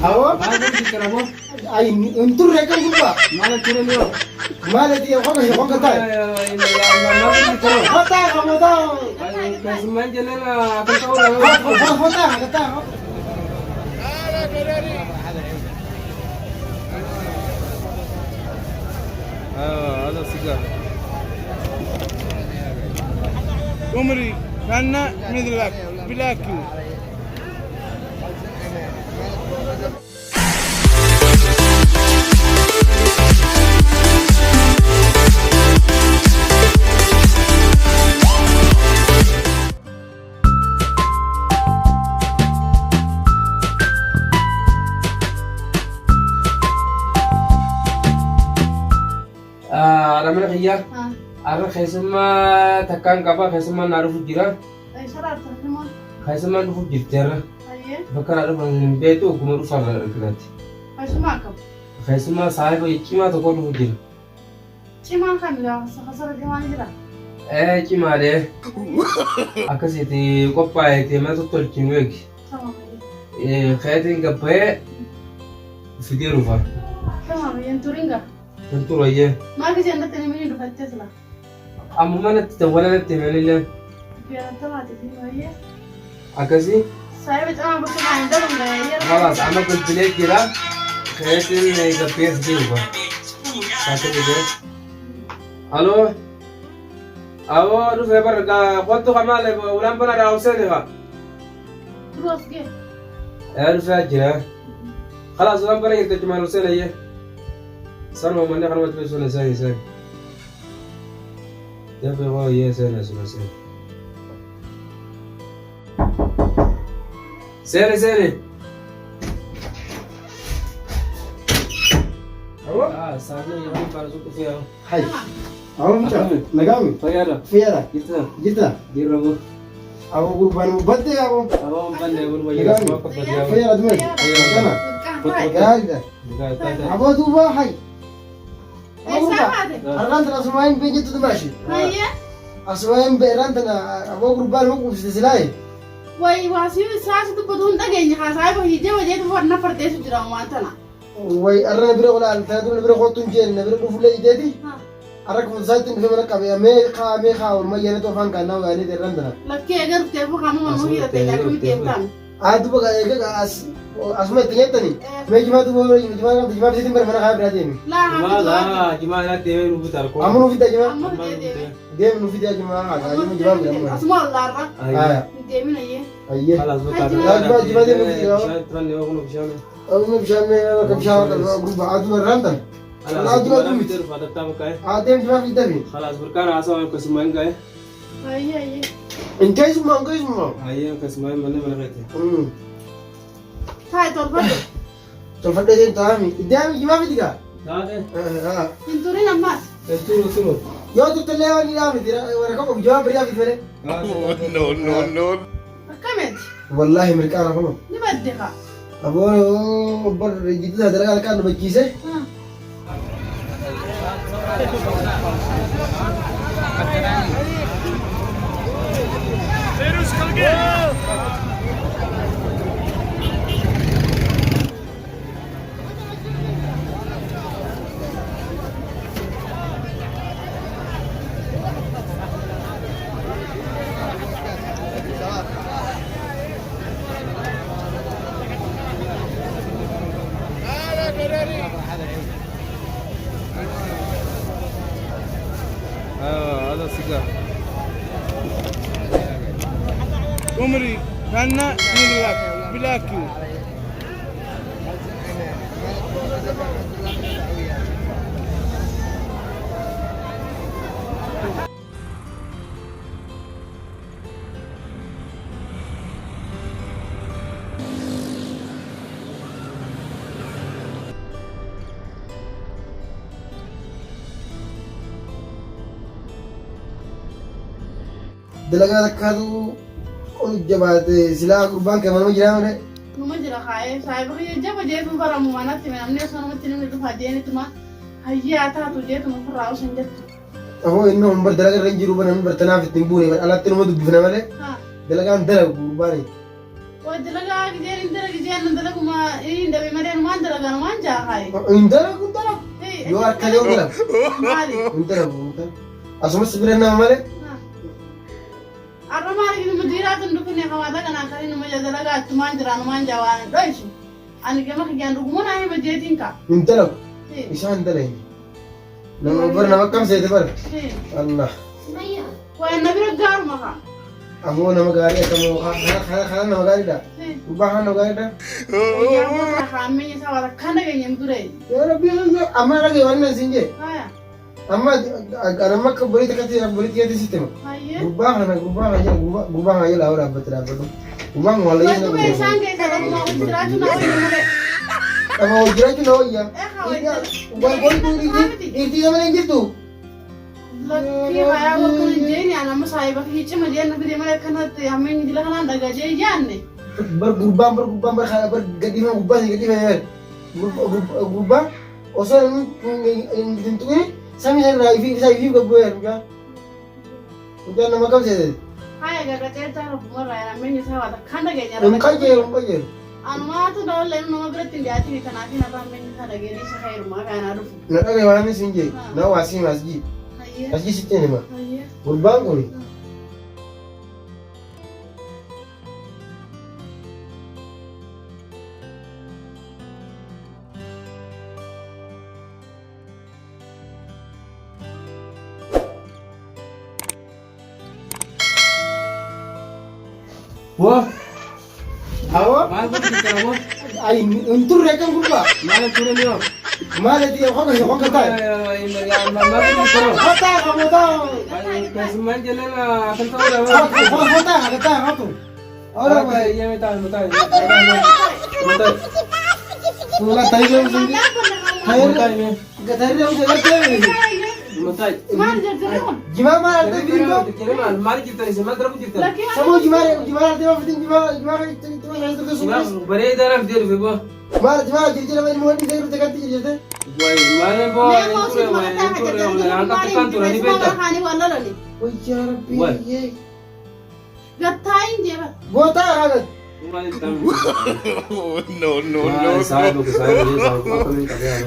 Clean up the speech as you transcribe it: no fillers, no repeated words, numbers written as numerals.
هو ما بدي كلامه أي أنتوا ركبوا بقى ما نكره له ما الذي يخوك يخوك تاي ما بدي كلامه خطأ خطأ بس ما جلنا كنت أقول خطأ خطأ هذا سيجار عمري كان مثلك بلاكي أنا من خيار أنا خيسما تكان كابا خيسما نعرف جيرا خيسما نعرف جيرتيرا بكرة نعرف من بيته وكمرو فارا كناتي خيسما صاحب يكيما تقول نعرف جيرا كيما عليه أكاسيتي كوبا يتي ما تطول كيموك خياتين كباية في ديروفا تنتو رأيه ما في جنة تنمين دفتت لا أما ما نتتولى نتمنى له بيان تبعت في وهي أكاسي صاحبة أنا بس ما عندهم غير خلاص أنا قلت لك كده خياتين كباية في ديروفا ساعتين كده ألو أو رفع برا قلت كمال ولم بنا راوسينها روس كي رفع جرا خلاص ولم بنا يتجمع راوسينها هي سلمى من نحن ما تبي سنة تبي هو يه سنة سارنا يوم بارزوك فيها حي أو متى نقامي فيرا جدا ديرو أو قربان مبدئ أو أبغى بند يقول ويا ما كبر يا فيرا دمي أنا أبغى دوبا حي أرغان أسمعين بيجي تدماشي أسمعين بيران تنا أبغى قربان مو بستسلاي وي واسيو ساس تبدون تجيني خاصة هيجي وجيت فورنا فرديس جرام وانتنا وي أرنا بيرو ولا التادو بيرو خطون جين بيرو دفولة يدي أراك فزايت إن في ملك أبي مي خا وما ينتو فان كنا ويعني تران تنا لكن أجر تبغى كمان مو هي تيجي تيجي أدو بقى إيه أسمع تنيتني ما جماعة تقول جماعة بتيجي مرمنا خايف راتين لا جماعة لا تيجي نبي تاركو أمو نفيد يا جماعة أمو ديم نفيد يا جماعة جماعة أسمع الله آه ديمين أيه أيه خلاص بتاركو جماعة ديم نفيد يا ترى يوم بيشانه أو بيشانه كم شهر جروب عادنا رانتن عادنا دوم يصير فاضل تامك عادين جماعة في دبي خلاص بركان عصام كسمين جاي أيه أيه إنت اسمه إنك اسمه أيه كسمين من غيره هاي تربط تلفت زين تامي إدامي جماعة في دكا ها انتورين أمات تلو يا تطلع ولا نامي ترى وركم جواب بريا في فره no كمل والله مركانا كم نبديها أبو بر جديد هذا رجال كان بجيسه هذا سيجار عمري كان مثلك بلاكي dalagaa takkaatu jabaate silaa gurbaan kee manuma jiraa malee. Numa jira kaayee saayibaa jaba jeetu baramu mana timi namni sanumatti namni dhufa deenituma hayyaa taatu jeetuma furraa usan jettu. Ahoo inni humbar dalagaa irra hin jiru namni bartanaaf ittiin buune alatti nama dubbifna malee dalagaan dalagu gurbaani. Waa dalagaa gijeen dalaga gijeen dalaguma inni dhabe dalagan waan jaahay. Intala kun tala. Yoo akka yoo tala. Maali? Intala. Asuma sibira nama male. Arra maali gini mudira tun dukun ya kamata kana kali numa ya dalaga tuman jira numan jawan doisu. Ani gama kiyan dugumuna he bajetin ka. Intala. Isha intala ini. Nama bar nama kam saya bar. Allah. Wah nabira gar maka. Amo nama gari kamu kana nama gari dah. Ubahan nama gari dah. Ya mau kami ni sawara kana ganyam dure. Ya Rabbi amma lagi warna sinje. Haya. Amma amma ka beri takati beri tiada sistem. Haya. Gubah aja lah orang betul betul. Gubah mulai Wah tu besan ke kalau mau mudira tu nawa ni mule. Kamu ujira tu nawa ya. Gubah tu ini zaman yang gitu. Laki haya waktu ni anak masai baki hicam dia nabi dia malah kena hame ni dia kena daga jadi janne. Bergubah bergadi mah gubah. Osor yang tentu ni. Sami saya review ke gue ya. Udah nama kau saya. Hai agak cerita rumah raya namanya saya ada kanda kayaknya. Rumah je. Anu mah tu dah lain nama berarti dia hati kita nanti namanya saya lagi ni saya rumah kan ada. Nak ada orang ni sinje. Nak wasi masjid. Masjid situ ni mah. Berbang kau ni. Wah, Awak? mahal betul kita nama. Ay, untur rekam gubah. Mahal turun ni. Mana dia kau kata? Mahal betul. Kata kamu tahu. Kesemuan jalan akan tahu dah. Kata kau tu. Orang Apa yang kita betul. Betul. Mula tadi dia sini. Betul ni. Tadi dia jalan. Betul. Mana jadi pun? Gimana ada video? Mari kita ni semua terus kita. Laki Semua gimana dia penting gimana itu itu semua. Beri darah dia bebo. Gimana jadi main mau dia itu kan jadi. Wah, mana bo? Dia mau sih mana tak ada jadi Angkat kantor ni semua beta. hani wala lagi. Oh ya Rabbi. Gatain dia. Bota hangat. No. Saya bukan saya, apa minta dia.